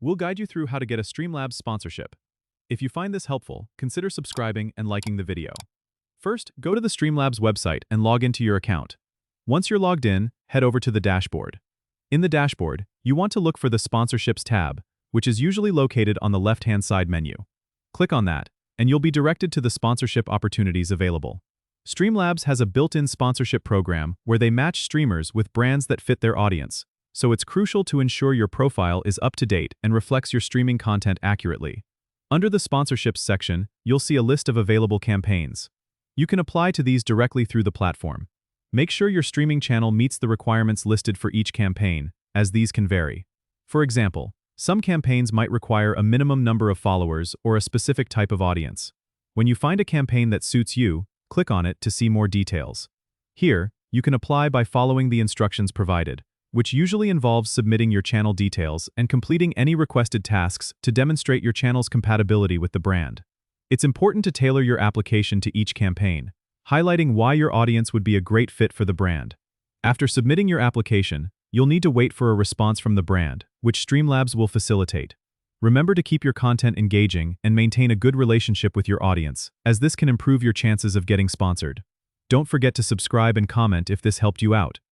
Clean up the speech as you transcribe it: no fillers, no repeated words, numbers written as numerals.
we'll guide you through how to get a Streamlabs sponsorship. If you find this helpful, consider subscribing and liking the video. First, go to the Streamlabs website and log into your account. Once you're logged in, head over to the dashboard. In the dashboard, you want to look for the Sponsorships tab, which is usually located on the left-hand side menu. Click on that, and you'll be directed to the sponsorship opportunities available. Streamlabs has a built-in sponsorship program where they match streamers with brands that fit their audience, so it's crucial to ensure your profile is up to date and reflects your streaming content accurately. Under the Sponsorships section, you'll see a list of available campaigns. You can apply to these directly through the platform. Make sure your streaming channel meets the requirements listed for each campaign, as these can vary. For example, some campaigns might require a minimum number of followers or a specific type of audience. When you find a campaign that suits you, click on it to see more details. Here, you can apply by following the instructions provided, which usually involves submitting your channel details and completing any requested tasks to demonstrate your channel's compatibility with the brand. It's important to tailor your application to each campaign, highlighting why your audience would be a great fit for the brand. After submitting your application, you'll need to wait for a response from the brand, which Streamlabs will facilitate. Remember to keep your content engaging and maintain a good relationship with your audience, as this can improve your chances of getting sponsored. Don't forget to subscribe and comment if this helped you out.